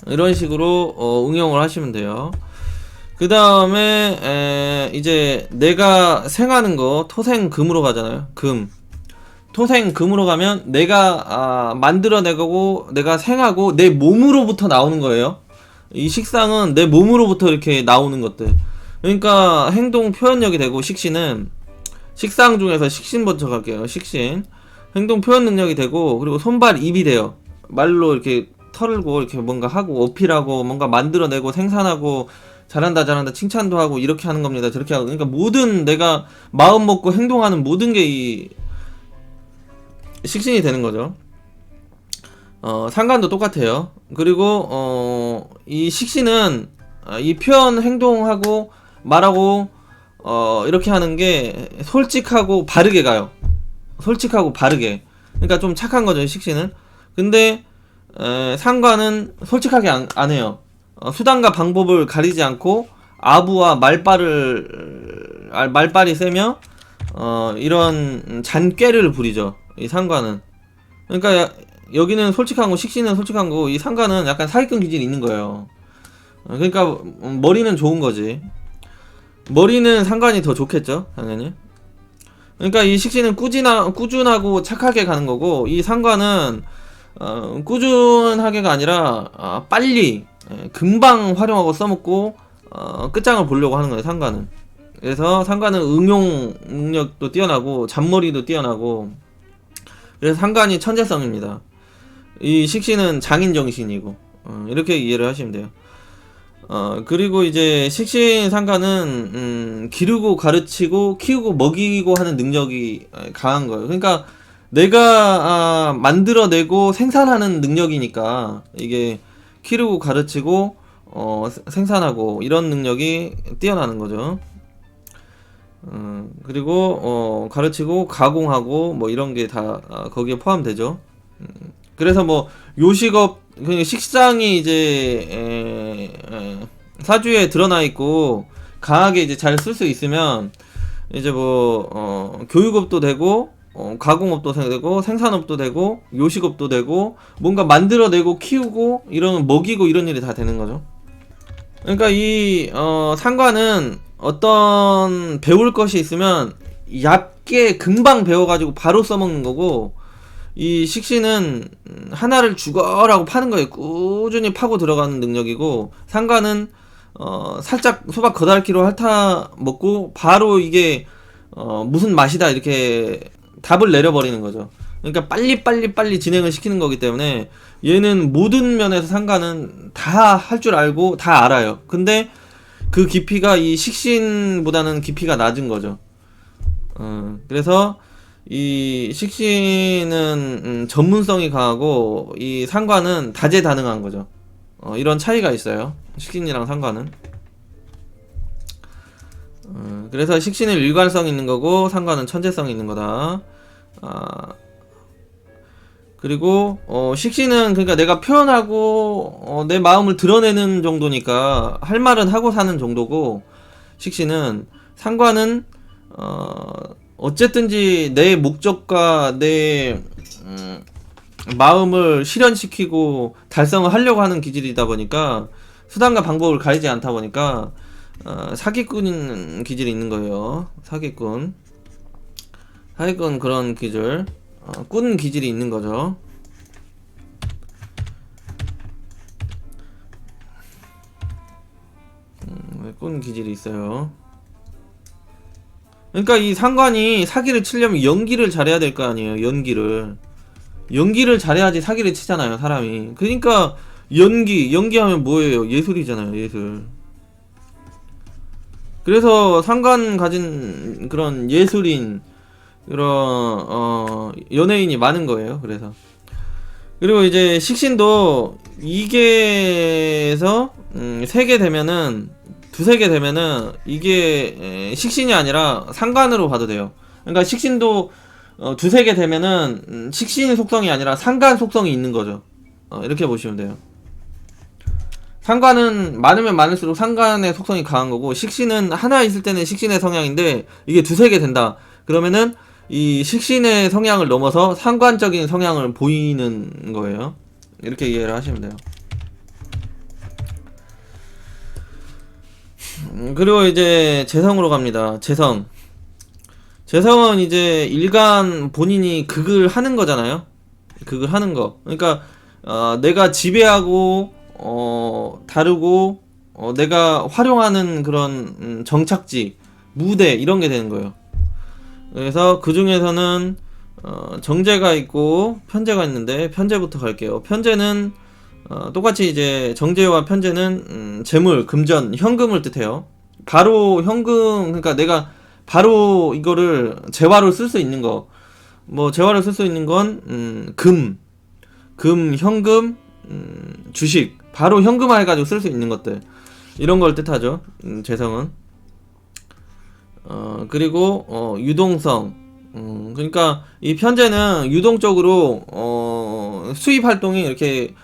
이런 식으로 응용을 하시면 돼요. 그 다음에 이제 내가 생하는 거 토생금으로 가잖아요. 금. 토생금으로 가면 내가 만들어내고 내가 생하고 내 몸으로부터 나오는 거예요. 이 식상은 내 몸으로부터 이렇게 나오는 것들. 그러니까 행동 표현력이 되고, 식신은 식상 중에서 식신부터 갈게요. 식신. 행동 표현 능력이 되고, 그리고 손발 입이 돼요. 말로 이렇게 털고 이렇게 뭔가 하고 어필하고 뭔가 만들어내고 생산하고 잘한다 잘한다 칭찬도 하고 이렇게 하는 겁니다. 저렇게 하고. 그러니까 모든 내가 마음 먹고 행동하는 모든 게 이 식신이 되는 거죠. 상관도 똑같아요. 그리고 이 식신은 이 표현 행동하고 말하고 이렇게 하는 게 솔직하고 바르게 가요. 솔직하고 바르게. 그러니까 좀 착한 거죠, 식신은. 근데 상관은 솔직하게 안 해요. 수단과 방법을 가리지 않고 아부와 말빨이 세며 이런 잔꾀를 부리죠, 이 상관은. 그러니까 여기는 솔직한 거, 식신은 솔직한 거고, 이 상관은 약간 사기꾼 기질이 있는 거예요. 그러니까 머리는 좋은 거지. 머리는 상관이 더 좋겠죠, 당연히. 그러니까 이 식신은 꾸준하고 착하게 가는 거고, 이 상관은 꾸준하게가 아니라 빨리 금방 활용하고 써먹고 끝장을 보려고 하는 거예요, 상관은. 그래서 상관은 응용 능력도 뛰어나고 잔머리도 뛰어나고, 그래서 상관이 천재성입니다. 이 식신은 장인정신이고, 이렇게 이해를 하시면 돼요. 그리고 이제 식신 상관은 기르고 가르치고 키우고 먹이고 하는 능력이 강한 거예요. 그러니까 내가 만들어내고 생산하는 능력이니까 이게 키우고 가르치고 생산하고 이런 능력이 뛰어나는 거죠. 그리고 가르치고 가공하고 뭐 이런 게 다 거기에 포함되죠. 그래서 뭐 요식업, 그러니까 식상이 이제 사주에 드러나 있고 강하게 이제 잘 쓸 수 있으면 이제 뭐 교육업도 되고 가공업도 되고 생산업도 되고 요식업도 되고 뭔가 만들어내고 키우고 이런 먹이고 이런 일이 다 되는 거죠. 그러니까 이 상관은 어떤 배울 것이 있으면 얕게 금방 배워가지고 바로 써먹는 거고, 이 식신은 하나를 죽어라고 파는 거예요. 꾸준히 파고 들어가는 능력이고, 상관은 살짝 소박 거달기로 핥아 먹고 바로 이게 무슨 맛이다 이렇게 답을 내려버리는 거죠. 그러니까 빨리 진행을 시키는 거기 때문에 얘는 모든 면에서 상관은 다 할 줄 알고 다 알아요. 근데 그 깊이가 이 식신보다는 깊이가 낮은 거죠. 그래서 이 식신은 전문성이 강하고 이 상관은 다재다능한 거죠. 이런 차이가 있어요, 식신이랑 상관은. 그래서 식신은 일관성 있는 거고 상관은 천재성 있는 거다. 그리고 식신은 그러니까 내가 표현하고 내 마음을 드러내는 정도니까 할 말은 하고 사는 정도고, 식신은 상관은 어쨌든지 내 목적과 내 마음을 실현시키고 달성을 하려고 하는 기질이다 보니까 수단과 방법을 가리지 않다 보니까 사기꾼 기질이 있는 거예요. 사기꾼 그런 기질, 꾼 기질이 있는 거죠. 꾼 기질이 있어요. 그러니까 이 상관이 사기를 치려면 연기를 잘해야 될 거 아니에요. 연기를 잘해야지 사기를 치잖아요, 사람이. 그러니까 연기하면 뭐예요? 예술이잖아요, 예술. 그래서 상관 가진 그런 예술인, 그런 연예인이 많은 거예요. 그래서. 그리고 이제 식신도 2개에서 3개 되면은, 두세 개 되면은 이게 식신이 아니라 상관으로 봐도 돼요. 그러니까 식신도 두세 개 되면은 식신 속성이 아니라 상관 속성이 있는 거죠. 이렇게 보시면 돼요. 상관은 많으면 많을수록 상관의 속성이 강한 거고, 식신은 하나 있을 때는 식신의 성향인데 이게 두세 개 된다 그러면은 이 식신의 성향을 넘어서 상관적인 성향을 보이는 거예요. 이렇게 이해를 하시면 돼요. 그리고 이제 재성으로 갑니다. 재성. 재성은 이제 일간 본인이 극을 하는 거잖아요. 극을 하는 거. 그러니까 내가 지배하고 다루고 내가 활용하는 그런 정착지, 무대 이런 게 되는 거예요. 그래서 그 중에서는 정제가 있고 편제가 있는데 편제부터 갈게요. 편제는 똑같이 이제 정제와 편제는 재물, 금전, 현금을 뜻해요. 바로 현금, 그러니까 내가 바로 이거를 재화로 쓸 수 있는 거. 뭐 재화로 쓸 수 있는 건 현금, 주식, 바로 현금화 해가지고 쓸 수 있는 것들, 이런 걸 뜻하죠. 재성은. 그리고 유동성. 그러니까 이 편제는 유동적으로 수입 활동이 이렇게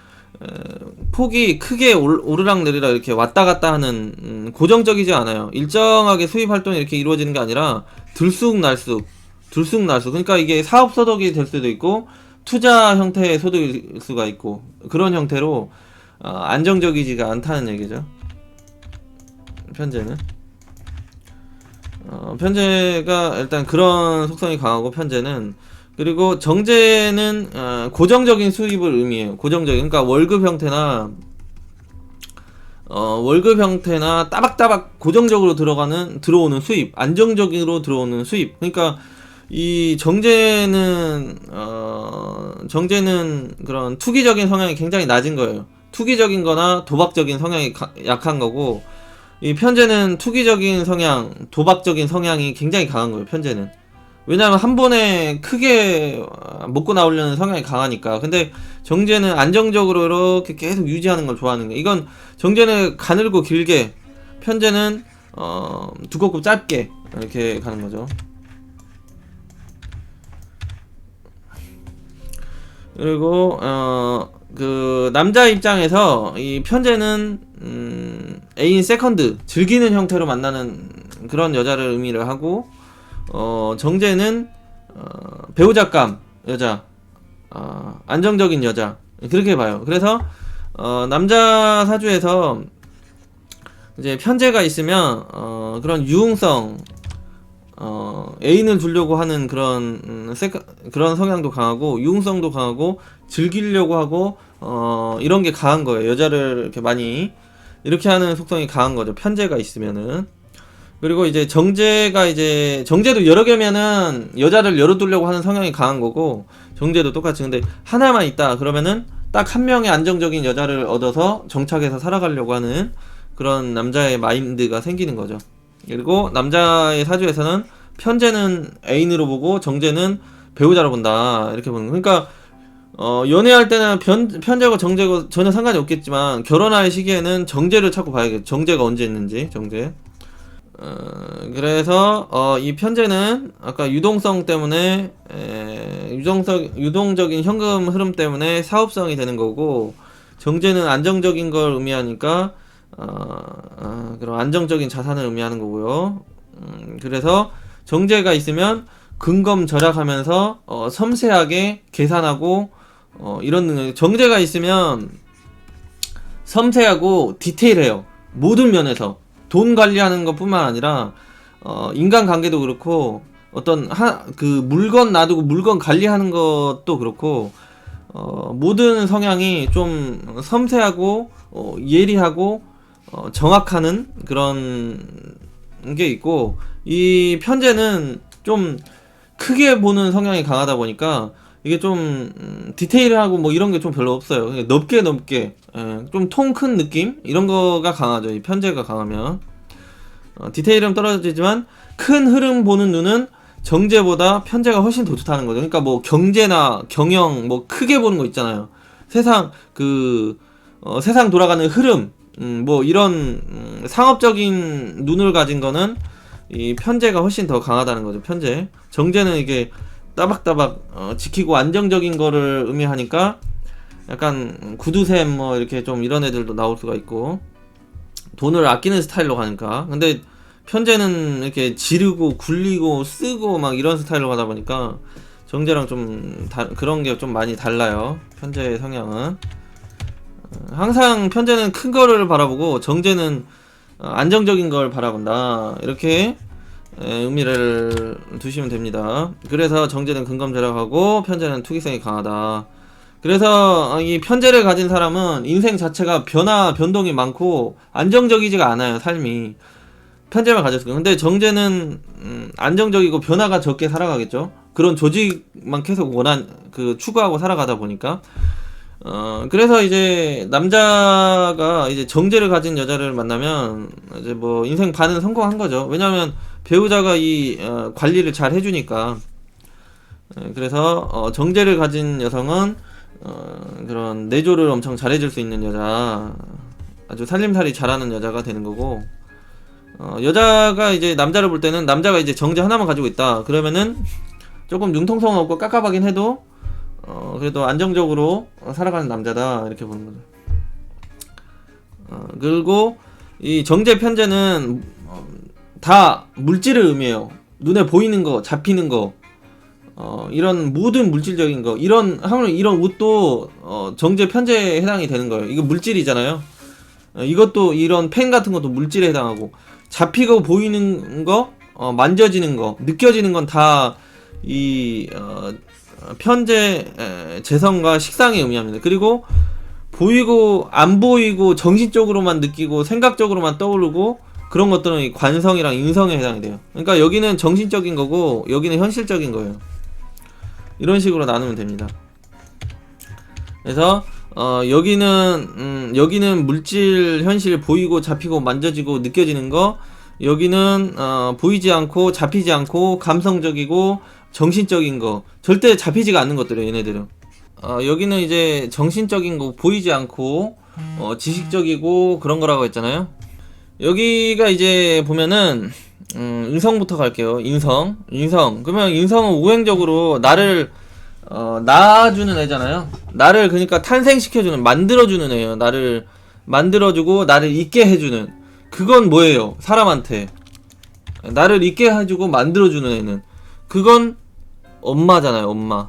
폭이 크게 오르락 내리락 이렇게 왔다 갔다 하는 고정적이지 않아요. 일정하게 수입 활동이 이렇게 이루어지는 게 아니라 들쑥날쑥. 그러니까 이게 사업 소득이 될 수도 있고 투자 형태의 소득일 수가 있고, 그런 형태로 안정적이지가 않다는 얘기죠. 편제는. 편제가 일단 그런 속성이 강하고, 편제는. 그리고 정제는 고정적인 수입을 의미해요. 고정적인, 그러니까 월급 형태나 따박따박 고정적으로 들어오는 수입, 안정적으로 들어오는 수입. 그러니까 이 정제는 그런 투기적인 성향이 굉장히 낮은 거예요. 투기적인 거나 도박적인 성향이 약한 거고, 이 편제는 투기적인 성향, 도박적인 성향이 굉장히 강한 거예요. 편제는. 왜냐하면 한 번에 크게 먹고 나오려는 성향이 강하니까. 근데 정제는 안정적으로 이렇게 계속 유지하는 걸 좋아하는 거예요. 이건 정제는 가늘고 길게, 편제는 두껍고 짧게 이렇게 가는 거죠. 그리고 그 남자 입장에서 이 편제는 애인 세컨드, 즐기는 형태로 만나는 그런 여자를 의미를 하고, 정제는 배우자감 여자, 안정적인 여자, 그렇게 봐요. 그래서 남자 사주에서 이제 편제가 있으면 그런 유흥성, 애인을 두려고 하는 그런 성향도 강하고, 유흥성도 강하고, 즐기려고 하고, 이런 게 강한 거예요. 여자를 이렇게 많이 이렇게 하는 속성이 강한 거죠. 편제가 있으면은. 그리고 이제 정제도 여러 개면은 여자를 열어두려고 하는 성향이 강한 거고, 정제도 똑같이. 근데 하나만 있다 그러면은 딱 한 명의 안정적인 여자를 얻어서 정착해서 살아가려고 하는 그런 남자의 마인드가 생기는 거죠. 그리고 남자의 사주에서는 편제는 애인으로 보고 정제는 배우자로 본다, 이렇게 보는 거. 그러니까 연애할 때는 편제고 정제고 전혀 상관이 없겠지만, 결혼할 시기에는 정제를 찾고 봐야겠죠. 정제가 언제 있는지. 정제. 그래서 이 편제는 아까 유동성 때문에 유동적인 현금 흐름 때문에 사업성이 되는 거고, 정제는 안정적인 걸 의미하니까 그런 안정적인 자산을 의미하는 거고요. 그래서 정제가 있으면 근검절약하면서 섬세하게 계산하고 이런 능력. 정제가 있으면 섬세하고 디테일해요. 모든 면에서. 돈 관리하는 것 뿐만 아니라 인간관계도 그렇고, 어떤 그 물건 놔두고 물건 관리하는 것도 그렇고, 모든 성향이 좀 섬세하고 예리하고 정확하는 그런 게 있고, 이 편제는 좀 크게 보는 성향이 강하다 보니까 이게 좀 디테일하고 뭐 이런 게 좀 별로 없어요. 그냥 넓게 좀 통 큰 느낌, 이런 거가 강하죠. 이 편제가 강하면 디테일은 떨어지지만 큰 흐름 보는 눈은 정제보다 편제가 훨씬 더 좋다는 거죠. 그러니까 뭐 경제나 경영 뭐 크게 보는 거 있잖아요. 세상 세상 돌아가는 흐름, 뭐 이런 상업적인 눈을 가진 거는 이 편제가 훨씬 더 강하다는 거죠. 편제. 정제는 이게 따박따박 지키고 안정적인 거를 의미하니까 약간 구두샘 뭐 이렇게 좀 이런 애들도 나올 수가 있고, 돈을 아끼는 스타일로 가니까. 근데 편제는 이렇게 지르고 굴리고 쓰고 막 이런 스타일로 가다 보니까 정제랑 좀 그런 게 좀 많이 달라요. 편제의 성향은. 항상 편제는 큰 거를 바라보고, 정제는 안정적인 걸 바라본다. 이렇게 의미를 두시면 됩니다. 그래서 정제는 근검절약하고 편제는 투기성이 강하다. 그래서 이 편제를 가진 사람은 인생 자체가 변동이 많고 안정적이지가 않아요. 삶이. 편제만 가졌어요. 근데 정제는 안정적이고 변화가 적게 살아가겠죠. 그런 조직만 계속 추구하고 살아가다 보니까. 그래서 이제 남자가 이제 정제를 가진 여자를 만나면 이제 뭐 인생 반은 성공한 거죠. 왜냐하면 배우자가 이 관리를 잘 해주니까. 그래서 정제를 가진 여성은 그런 내조를 엄청 잘해줄 수 있는 여자, 아주 살림살이 잘하는 여자가 되는 거고, 여자가 이제 남자를 볼 때는 남자가 이제 정제 하나만 가지고 있다. 그러면은 조금 융통성 없고 깝깝하긴 해도 그래도 안정적으로 살아가는 남자다, 이렇게 보는 거죠. 그리고 이 정제 편제는 다 물질을 의미해요. 눈에 보이는 거, 잡히는 거, 이런 모든 물질적인 거, 이런 옷도 정제 편제에 해당이 되는 거예요. 이거 물질이잖아요. 이것도, 이런 펜 같은 것도 물질에 해당하고, 잡히고 보이는 거, 만져지는 거, 느껴지는 건 다 이 편제 재성과 식상의 의미합니다. 그리고 보이고 안 보이고 정신적으로만 느끼고 생각적으로만 떠오르고 그런 것들은 이 관성이랑 인성에 해당이 돼요. 그러니까 여기는 정신적인 거고 여기는 현실적인 거예요. 이런 식으로 나누면 됩니다. 그래서 여기는 물질, 현실, 보이고 잡히고 만져지고 느껴지는 거, 여기는 보이지 않고 잡히지 않고 감성적이고 정신적인 거, 절대 잡히지가 않는 것들이에요, 얘네들은. 여기는 이제 정신적인 거, 보이지 않고 지식적이고 그런 거라고 했잖아요. 여기가 이제 보면은 인성부터 갈게요. 인성. 그러면 인성은 우행적으로 나를 낳아주는 애잖아요. 나를 그러니까 탄생시켜주는, 만들어주는 애예요. 나를 만들어주고 나를 있게 해주는. 그건 뭐예요? 사람한테 나를 있게 해주고 만들어주는 애는, 그건 엄마잖아요. 엄마.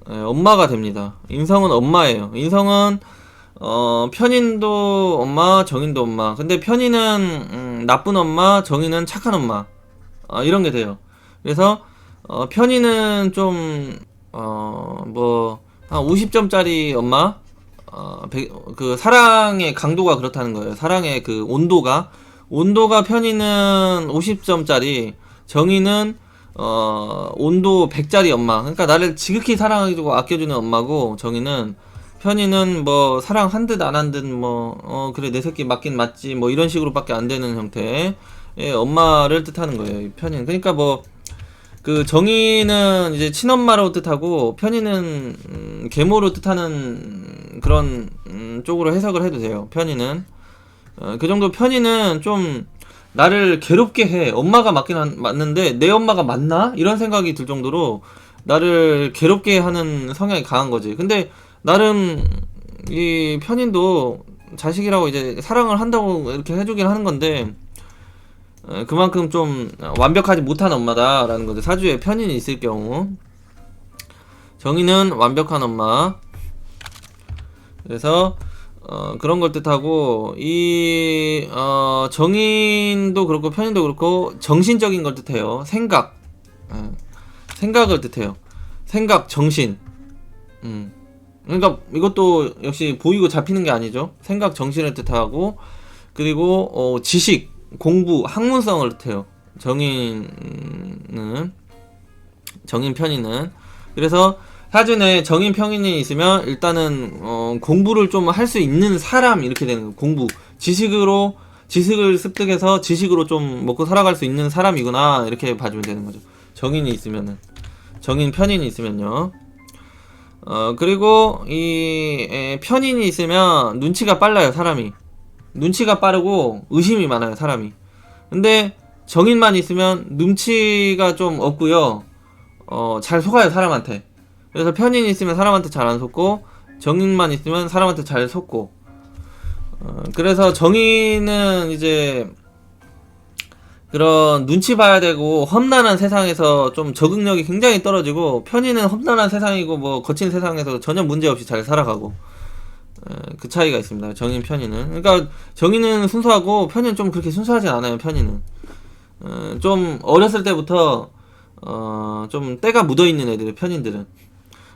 엄마가 됩니다. 인성은 엄마예요. 인성은 편인도 엄마, 정인도 엄마. 근데 편인은 나쁜 엄마, 정인은 착한 엄마. 이런 게 돼요. 그래서 편인은 좀 한 50점짜리 엄마, 그 사랑의 강도가 그렇다는 거예요. 사랑의 그 온도가 편인은 50점짜리, 정인은 온도 100짜리 엄마. 그러니까 나를 지극히 사랑해주고 아껴주는 엄마고, 정인은, 편인은 뭐 사랑 한 듯 안 한 듯 그래 내 새끼 맞긴 맞지 뭐 이런 식으로밖에 안 되는 형태의 엄마를 뜻하는 거예요, 이 편인. 그러니까 뭐 그 정인은 이제 친엄마로 뜻하고 편인은 계모로 뜻하는 그런 쪽으로 해석을 해도 돼요. 편인은 그 정도. 편인은 좀 나를 괴롭게 해. 엄마가 맞는데 내 엄마가 맞나? 이런 생각이 들 정도로 나를 괴롭게 하는 성향이 강한 거지. 근데 나름 이 편인도 자식이라고 이제 사랑을 한다고 이렇게 해주긴 하는 건데, 그만큼 좀 완벽하지 못한 엄마다라는 거죠. 사주에 편인이 있을 경우. 정인은 완벽한 엄마. 그래서 그런 걸 뜻하고, 이 정인도 그렇고 편인도 그렇고 정신적인 걸 뜻해요. 생각을 뜻해요. 생각, 정신. 그러니까 이것도 역시 보이고 잡히는 게 아니죠. 생각, 정신을 뜻하고, 그리고 지식, 공부, 학문성을 뜻해요. 정인 편인은. 그래서 사주에 정인 편인이 있으면 일단은 공부를 좀 할 수 있는 사람, 이렇게 되는 거예요. 공부, 지식을 습득해서 지식으로 좀 먹고 살아갈 수 있는 사람이구나, 이렇게 봐주면 되는 거죠. 정인 편인이 있으면요. 그리고 이 편인이 있으면 눈치가 빨라요. 사람이 눈치가 빠르고 의심이 많아요, 사람이. 근데 정인만 있으면 눈치가 좀 없고요, 잘 속아요, 사람한테. 그래서 편인이 있으면 사람한테 잘 안 속고, 정인만 있으면 사람한테 잘 속고. 그래서 정인은 이제 그런 눈치 봐야 되고 험난한 세상에서 좀 적응력이 굉장히 떨어지고, 편인은 험난한 세상이고 뭐 거친 세상에서 전혀 문제없이 잘 살아가고, 그 차이가 있습니다. 정인 편인은. 그러니까 정인은 순수하고 편인은 좀 그렇게 순수하진 않아요. 편인은 좀 어렸을 때부터 좀 때가 묻어있는 애들이 편인들은.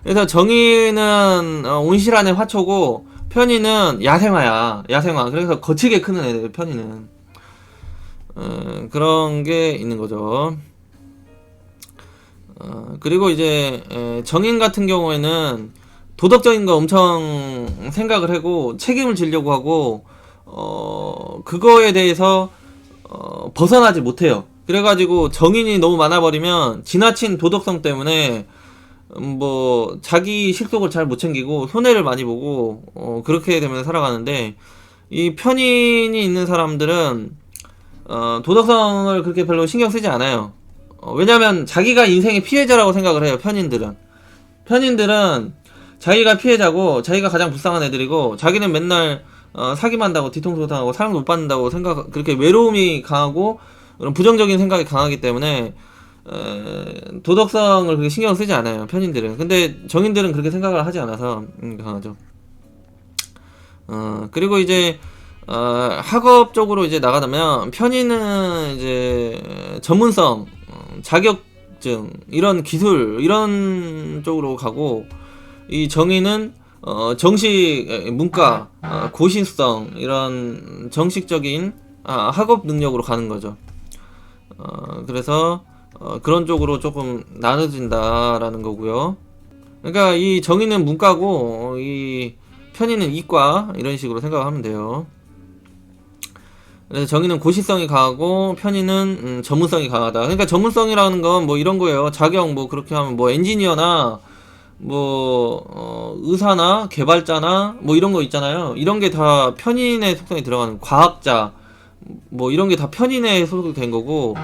그래서 정인은 온실안의 화초고 편인은 야생화야. 야생화. 그래서 거칠게 크는 애들 편인은. 그런 게 있는 거죠. 그리고 이제 정인 같은 경우에는 도덕적인 거 엄청 생각을 하고 책임을 지려고 하고 그거에 대해서 벗어나지 못해요. 그래가지고 정인이 너무 많아버리면 지나친 도덕성 때문에 뭐 자기 실속을 잘 못 챙기고 손해를 많이 보고 그렇게 되면 살아가는데, 이 편인이 있는 사람들은 도덕성을 그렇게 별로 신경 쓰지 않아요. 왜냐면 자기가 인생의 피해자라고 생각을 해요. 편인들은 자기가 피해자고 자기가 가장 불쌍한 애들이고, 자기는 맨날 사기만 한다고 뒤통수 당하고 사랑도 못 받는다고 생각, 그렇게 외로움이 강하고 그런 부정적인 생각이 강하기 때문에 도덕성을 그렇게 신경 쓰지 않아요. 편인들은. 근데 정인들은 그렇게 생각을 하지 않아서 강하죠. 그리고 이제 학업 쪽으로 이제 나가면 편인은 이제 전문성, 자격증, 이런 기술, 이런 쪽으로 가고, 이 정인은 정식 문과, 고시성, 이런 정식적인 학업 능력으로 가는 거죠. 그래서 그런 쪽으로 조금 나눠진다라는 거고요. 그러니까 이 정인은 문과고 이 편인은 이과, 이런 식으로 생각하면 돼요. 그래서 정인은 고시성이 강하고 편인은 전문성이 강하다. 그러니까 전문성이라는 건 뭐 이런 거예요. 자격 뭐 그렇게 하면 뭐 엔지니어나 뭐 의사나 개발자나 뭐 이런 거 있잖아요. 이런 게 다 편인의 속성이 들어가는, 과학자 뭐 이런 게 다 편인에 소속된 거고,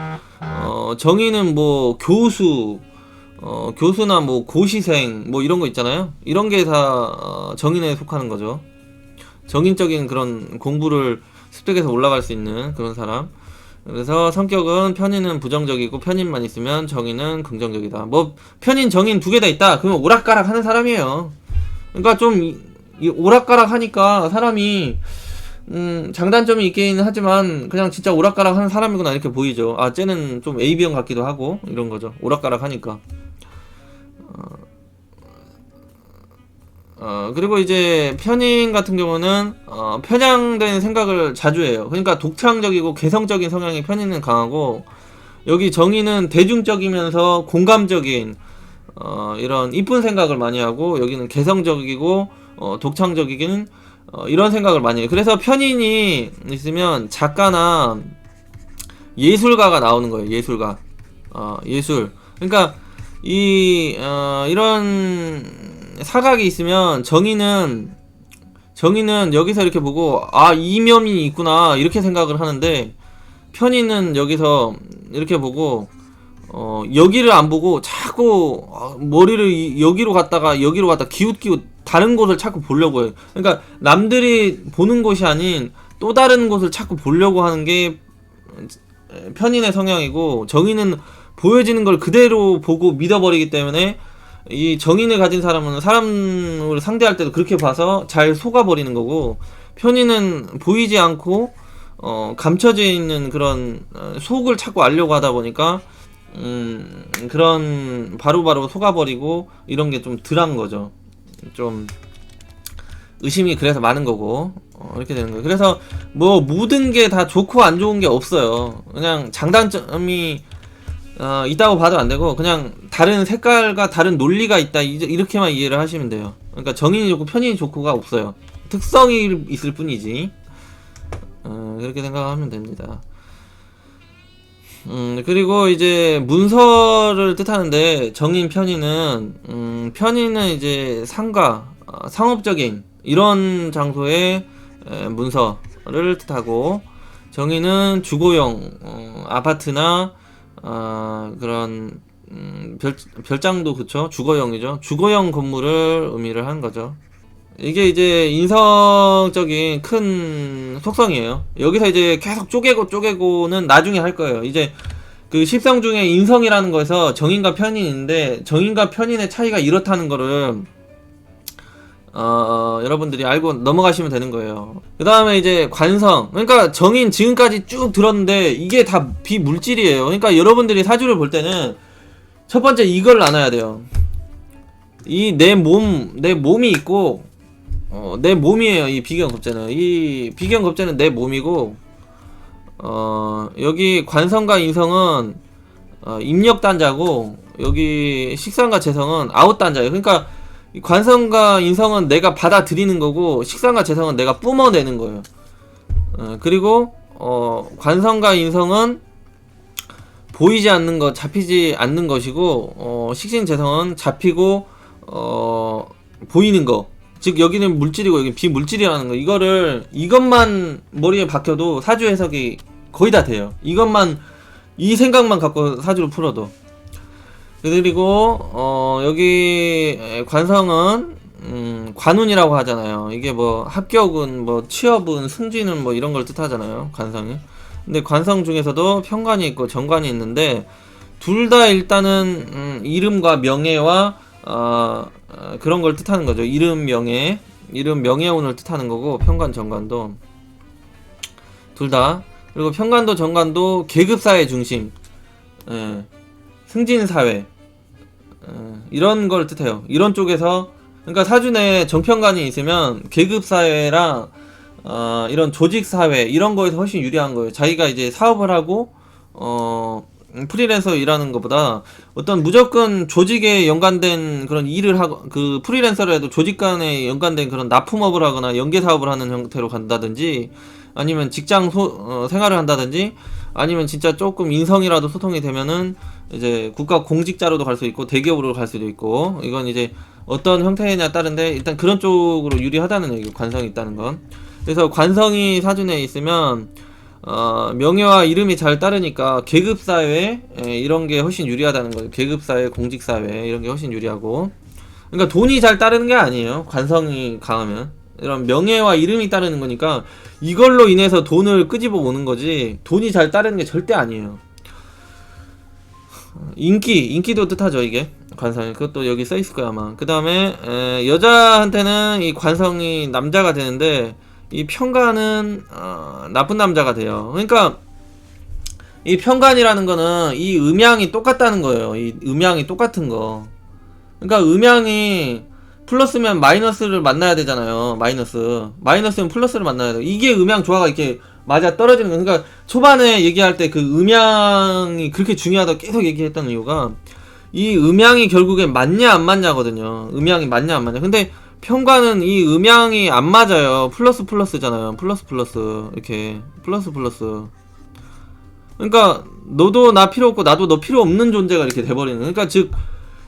정인은 뭐 교수, 교수나 뭐 고시생 뭐 이런 거 있잖아요. 이런 게 다 정인에 속하는 거죠. 정인적인 그런 공부를 습득해서 올라갈 수 있는 그런 사람. 그래서 성격은 편인은 부정적이고 편인만 있으면 정인은 긍정적이다. 뭐 편인 정인 두 개 다 있다 그러면 오락가락 하는 사람이에요. 그러니까 좀 오락가락 하니까 사람이 장단점이 있긴 하지만 그냥 진짜 오락가락 하는 사람이구나 이렇게 보이죠. 아, 쟤는 좀 AB형 같기도 하고 이런 거죠. 오락가락 하니까. 그리고 이제 편인 같은 경우는 편향된 생각을 자주 해요. 그러니까 독창적이고 개성적인 성향이 편인은 강하고, 여기 정인은 대중적이면서 공감적인 이런 이쁜 생각을 많이 하고, 여기는 개성적이고 독창적이긴 이런 생각을 많이 해요. 그래서 편인이 있으면 작가나 예술가가 나오는 거예요. 예술가. 예술. 그러니까 이런 사각이 있으면 정인은 여기서 이렇게 보고 이면이 있구나 이렇게 생각을 하는데, 편인은 여기서 이렇게 보고 여기를 안 보고 자꾸 머리를 여기로 갔다가 기웃기웃 다른 곳을 자꾸 보려고 해요. 그러니까 남들이 보는 곳이 아닌 또 다른 곳을 자꾸 보려고 하는 게 편인의 성향이고, 정인은 보여지는 걸 그대로 보고 믿어버리기 때문에, 이 정인을 가진 사람은 사람을 상대할 때도 그렇게 봐서 잘 속아버리는 거고, 편인은 보이지 않고 감춰져 있는 그런 속을 자꾸 알려고 하다 보니까 그런 바로바로 속아버리고 이런 게 좀 덜한 거죠. 좀 의심이 그래서 많은 거고 이렇게 되는 거예요. 그래서 뭐 모든 게 다 좋고 안 좋은 게 없어요. 그냥 장단점이 있다고 봐도 안 되고, 그냥 다른 색깔과 다른 논리가 있다 이렇게만 이해를 하시면 돼요. 그러니까 정인이 좋고 편인이 좋고가 없어요. 특성이 있을 뿐이지. 그렇게 생각하면 됩니다. 그리고 이제 문서를 뜻하는데, 정인 편인은 편인은 이제 상가, 상업적인 이런 장소의 문서를 뜻하고, 정인은 주거용, 아파트나 그런 별장도 그쵸, 주거용이죠. 주거용 건물을 의미를 하는 거죠. 이게 이제 인성적인 큰 속성이에요. 여기서 이제 계속 쪼개고는 나중에 할 거예요. 이제 그 십성 중에 인성이라는 거에서 정인과 편인인데, 정인과 편인의 차이가 이렇다는 거를 여러분들이 알고 넘어가시면 되는 거예요. 그 다음에 이제 관성. 그러니까 정인 지금까지 쭉 들었는데 이게 다 비물질이에요. 그러니까 여러분들이 사주를 볼 때는 첫 번째 이걸 나눠야 돼요. 이 내 몸이 있고, 내 몸이에요. 이 비견겁제는. 이 비견겁제는 내 몸이고, 여기 관성과 인성은 입력단자고, 여기 식상과 재성은 아웃단자예요. 그러니까 관성과 인성은 내가 받아들이는 거고, 식상과 재성은 내가 뿜어내는 거예요. 그리고 관성과 인성은 보이지 않는 것, 잡히지 않는 것이고, 식신재성은 잡히고 보이는 거. 즉 여기는 물질이고 여기 비물질이라는 거. 이것만 머리에 박혀도 사주 해석이 거의 다 돼요. 이 생각만 갖고 사주를 풀어도. 그리고 여기 관성은 관운이라고 하잖아요. 이게 뭐 합격은, 뭐 취업은, 승진은 뭐 이런 걸 뜻하잖아요. 관성이. 근데 관성 중에서도 편관이 있고 정관이 있는데, 둘 다 일단은 이름과 명예와 그런 걸 뜻하는 거죠. 이름 명예운을 뜻하는 거고, 편관 정관도 둘 다. 그리고 편관도 정관도 계급사회 중심, 승진사회, 이런 걸 뜻해요. 이런 쪽에서. 그러니까 사주에 정편관이 있으면 계급사회랑 이런 조직사회 이런 거에서 훨씬 유리한 거예요. 자기가 이제 사업을 하고 프리랜서 일하는 것보다 어떤 무조건 조직에 연관된 그런 일을 하고, 그 프리랜서를 해도 조직 간에 연관된 그런 납품업을 하거나 연계 사업을 하는 형태로 간다든지, 아니면 직장 생활을 한다든지, 아니면 진짜 조금 인성이라도 소통이 되면은 이제 국가 공직자로도 갈 수 있고 대기업으로 갈 수도 있고, 이건 이제 어떤 형태냐에 따른데 일단 그런 쪽으로 유리하다는 얘기고, 관성이 있다는 건. 그래서 관성이 사주에 있으면 명예와 이름이 잘 따르니까 계급사회 이런 게 훨씬 유리하다는 거예요. 계급사회, 공직사회 이런 게 훨씬 유리하고. 그러니까 돈이 잘 따르는 게 아니에요. 관성이 강하면 이런 명예와 이름이 따르는 거니까 이걸로 인해서 돈을 끄집어 오는 거지, 돈이 잘 따르는 게 절대 아니에요. 인기도 뜻하죠. 이게 관성이. 그것도 여기 써있을 거야 아마. 그 다음에 여자한테는 이 관성이 남자가 되는데, 이 편관은 나쁜 남자가 돼요. 그러니까 이 편관이라는 거는 이 음양이 똑같다는 거예요. 이 음양이 똑같은 거. 그러니까 음양이 플러스면 마이너스를 만나야 되잖아요. 마이너스면 플러스를 만나야 돼요. 이게 음양 조화가 이렇게 맞아 떨어지는 거. 그러니까 초반에 얘기할 때 그 음양이 그렇게 중요하다고 계속 얘기했던 이유가, 이 음양이 결국엔 맞냐 안 맞냐거든요. 음양이 맞냐 안 맞냐. 근데 편관은 이 음양이 안 맞아요. 플러스잖아요. 플러스 이렇게 플러스. 그러니까 너도 나 필요 없고 나도 너 필요 없는 존재가 이렇게 돼버리는. 그러니까 즉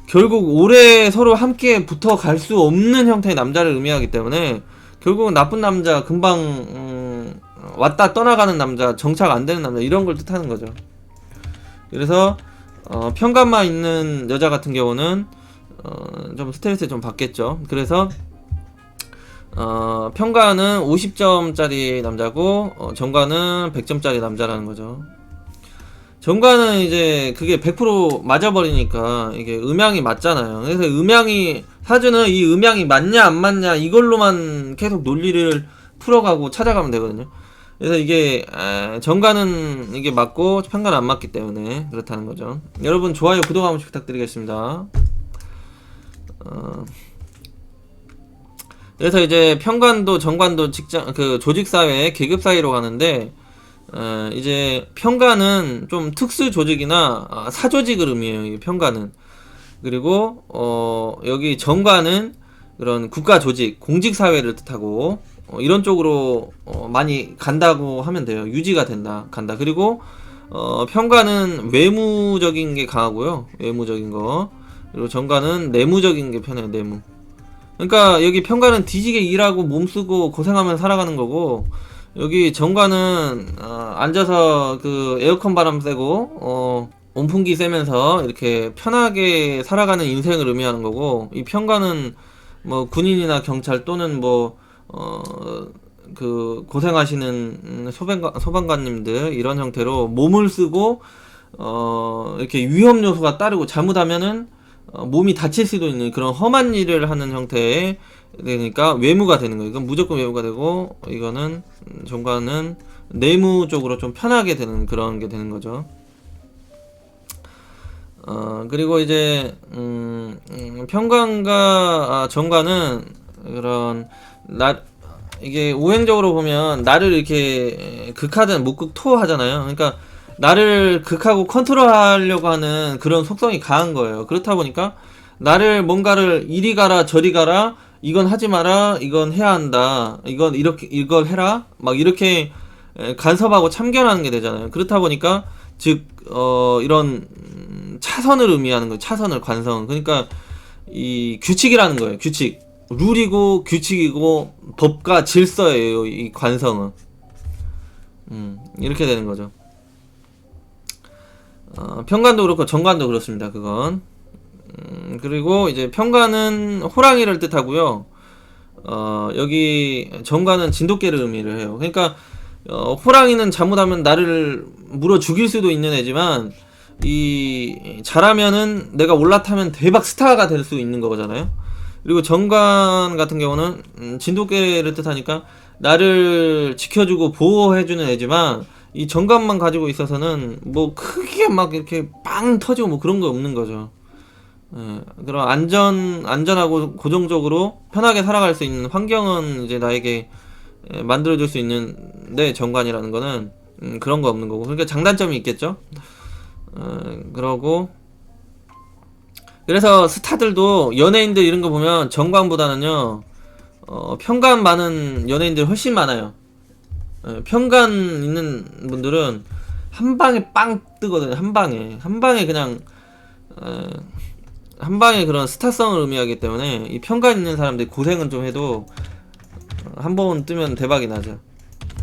결국 오래 서로 함께 붙어 갈 수 없는 형태의 남자를 의미하기 때문에, 결국은 나쁜 남자, 금방 왔다 떠나가는 남자, 정착 안 되는 남자, 이런 걸 뜻하는 거죠. 그래서 편관만 있는 여자 같은 경우는 좀 스트레스 좀 받겠죠. 그래서 편관은 50점짜리 남자고 정관은 100점짜리 남자라는 거죠. 정관은 이제 그게 100% 맞아버리니까 이게 음양이 맞잖아요. 그래서 사주는 이 음양이 맞냐 안 맞냐 이걸로만 계속 논리를 풀어가고 찾아가면 되거든요. 그래서 이게 정관은 이게 맞고 편관은 안 맞기 때문에 그렇다는 거죠. 여러분 좋아요, 구독 한 번씩 부탁드리겠습니다. 그래서 이제 편관도 정관도 조직사회, 계급사회로 가는데, 이제 편관은 좀 특수 조직이나 사조직을 의미해요. 이 편관은. 그리고 여기 정관은 그런 국가 조직, 공직사회를 뜻하고, 이런 쪽으로 많이 간다고 하면 돼요. 유지가 간다. 그리고 편관은 외무적인 게 강하고요. 외무적인 거. 그리고 정관은 내무적인 게 편해요. 내무. 그러니까 여기 편관은 뒤지게 일하고 몸쓰고 고생하면 살아가는 거고, 여기 정관은 앉아서 그 에어컨 바람 쐬고 온풍기 쐬면서 이렇게 편하게 살아가는 인생을 의미하는 거고, 이 편관은 뭐 군인이나 경찰 또는 뭐 그 고생하시는 소방관님들 이런 형태로 몸을 쓰고 이렇게 위험 요소가 따르고, 잘못하면은 몸이 다칠 수도 있는 그런 험한 일을 하는 형태의 되니까 외무가 되는 거예요. 이건 무조건 외무가 되고, 이거는 정관은 내무 쪽으로 좀 편하게 되는 그런 게 되는 거죠. 그리고 이제 편관과 정관은 그런 이게 오행적으로 보면 나를 이렇게 극하든 목극토 하잖아요. 그러니까 나를 극하고 컨트롤하려고 하는 그런 속성이 강한 거예요. 그렇다 보니까 나를 뭔가를 이리 가라 저리 가라, 이건 하지 마라, 이건 해야 한다, 이건 이렇게 이걸 해라, 막 이렇게 간섭하고 참견하는 게 되잖아요. 그렇다 보니까 즉 이런 차선을 의미하는 거예요. 차선을, 관성. 그러니까 이 규칙이라는 거예요. 규칙. 룰이고 규칙이고 법과 질서예요. 이 관성은. 이렇게 되는 거죠. 편관도 그렇고 정관도 그렇습니다. 그건. 그리고 이제 편관은 호랑이를 뜻하고요. 여기 정관은 진돗개를 의미를 해요. 그러니까 호랑이는 잘못하면 나를 물어 죽일 수도 있는 애지만, 이 잘하면은 내가 올라타면 대박 스타가 될 수 있는 거잖아요. 그리고 정관 같은 경우는 진돗개를 뜻하니까 나를 지켜주고 보호해주는 애지만, 이 정관만 가지고 있어서는 뭐 크게 막 이렇게 빵 터지고 뭐 그런 거 없는 거죠. 그런 안전하고 고정적으로 편하게 살아갈 수 있는 환경은 이제 나에게 만들어줄 수 있는데, 정관이라는 거는 그런 거 없는 거고. 그러니까 장단점이 있겠죠. 그러고 그래서 스타들도, 연예인들 이런 거 보면 정관보다는요 편관 많은 연예인들 훨씬 많아요. 편관 있는 분들은 한 방에 빵 뜨거든요. 한 방에 그냥 한 방에 그런 스타성을 의미하기 때문에, 이 편관 있는 사람들이 고생은 좀 해도 한 번 뜨면 대박이 나죠.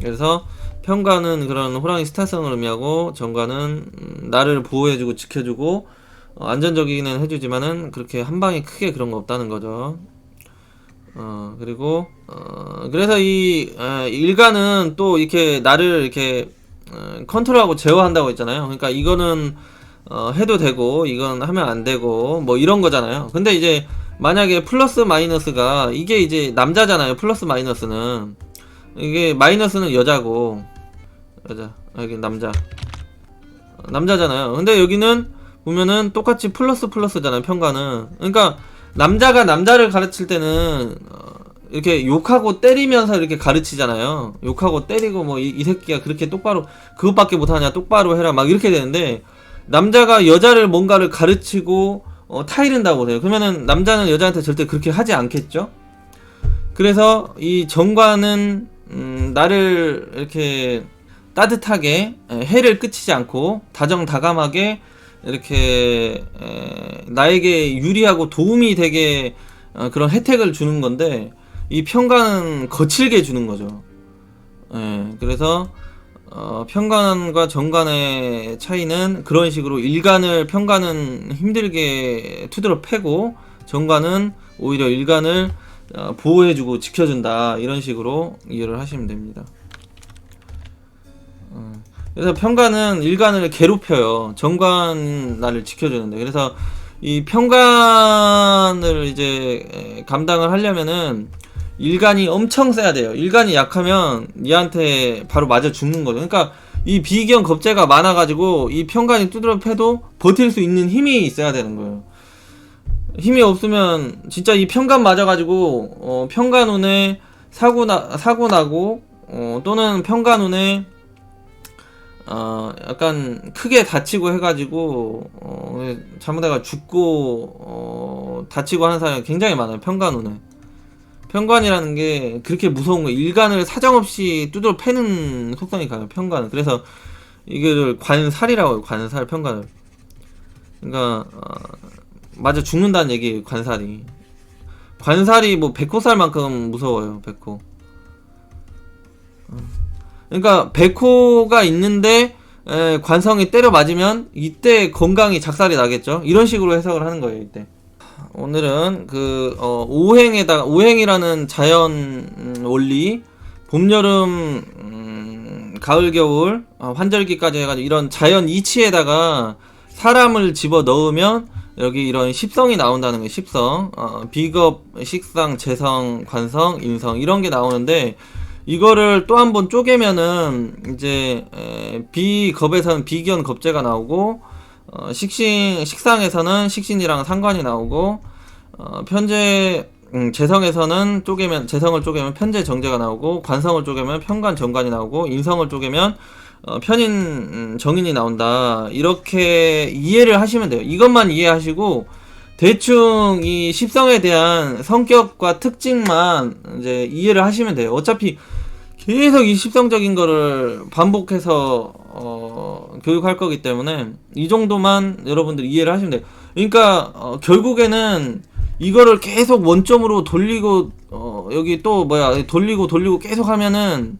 그래서 편관은 그런 호랑이 스타성을 의미하고, 정관은 나를 보호해주고 지켜주고 안전적이기는 해주지만은 그렇게 한 방에 크게 그런 거 없다는 거죠. 그리고 그래서 이 일간은 또 이렇게 나를 이렇게 컨트롤하고 제어한다고 했잖아요. 그러니까 이거는 해도 되고 이건 하면 안 되고 뭐 이런 거잖아요. 근데 이제 만약에 플러스 마이너스가, 이게 이제 남자잖아요. 플러스 마이너스는, 이게 마이너스는 여자고, 여기 남자잖아요. 근데 여기는 보면은 똑같이 플러스잖아요. 편관은. 그러니까 남자가 남자를 가르칠 때는 이렇게 욕하고 때리면서 이렇게 가르치잖아요. 욕하고 때리고 뭐 이 새끼가 그렇게 똑바로 그것밖에 못하냐, 똑바로 해라, 막 이렇게 되는데, 남자가 여자를 뭔가를 가르치고 타이른다고 해요. 그러면은 남자는 여자한테 절대 그렇게 하지 않겠죠. 그래서 이 정관은 나를 이렇게 따뜻하게, 해를 끼치지 않고 다정다감하게 이렇게 나에게 유리하고 도움이 되게 그런 혜택을 주는 건데, 이 편관은 거칠게 주는 거죠. 그래서 편관과 정관의 차이는 그런 식으로, 편관은 힘들게 투드러 패고, 정관은 오히려 일간을 보호해주고 지켜준다, 이런 식으로 이해를 하시면 됩니다. 그래서 편관은 일간을 괴롭혀요. 정관 나를 지켜주는데. 그래서 이 편관을 이제 감당을 하려면은 일간이 엄청 세야 돼요. 일간이 약하면 얘한테 바로 맞아 죽는 거죠. 그러니까 이 비견 겁재가 많아가지고 이 편관이 두드려 패도 버틸 수 있는 힘이 있어야 되는 거예요. 힘이 없으면 진짜 이 편관 맞아가지고 편관운에 사고 나고, 또는 편관운에 약간 크게 다치고 해가지고 잘못해가 죽고 다치고 하는 사람이 굉장히 많아요. 편관운에. 편관이라는 게 그렇게 무서운 거예요. 일간을 사정없이 두드려 패는 속성이 강해요. 편관은. 그래서 이거를 관살이라고 해요. 관살, 편관을. 그러니까 맞아 죽는다는 얘기예요. 관살이 뭐 백호살만큼 무서워요. 백호. 그러니까 백호가 있는데 관성이 때려 맞으면 이때 건강이 작살이 나겠죠. 이런 식으로 해석을 하는 거예요. 이때 오늘은 그 오행이라는 자연 원리, 봄, 여름, 가을, 겨울, 환절기까지 해가지고 이런 자연 이치에다가 사람을 집어 넣으면 여기 이런 십성이 나온다는 거예요. 십성. 비겁, 식상, 재성, 관성, 인성 이런 게 나오는데 이거를 또 한 번 쪼개면은 이제 비겁에서는 비견 겁재가 나오고 식상에서는 식신이랑 상관이 나오고 편재 재성에서는 재성을 쪼개면 편재 정제가 나오고 관성을 쪼개면 편관 정관이 나오고 인성을 쪼개면 편인 정인이 나온다. 이렇게 이해를 하시면 돼요. 이것만 이해하시고 대충 이 십성에 대한 성격과 특징만 이제 이해를 하시면 돼요. 어차피 계속 이 십성적인 거를 반복해서 교육할 거기 때문에 이 정도만 여러분들 이해를 하시면 돼요. 그러니까 결국에는 이거를 계속 원점으로 돌리고 여기 또 뭐야 돌리고 계속 하면은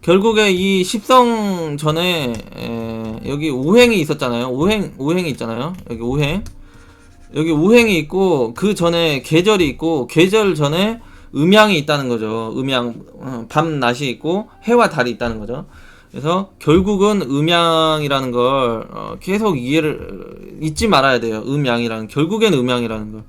결국에 이 십성 전에 여기 오행이 있었잖아요. 오행이 있잖아요. 여기 오행이 있고 그 전에 계절이 있고 계절 전에 음양이 있다는 거죠. 밤 낮이 있고 해와 달이 있다는 거죠. 그래서 결국은 음양이라는 걸 계속 이해를 잊지 말아야 돼요. 결국엔 음양이라는 걸.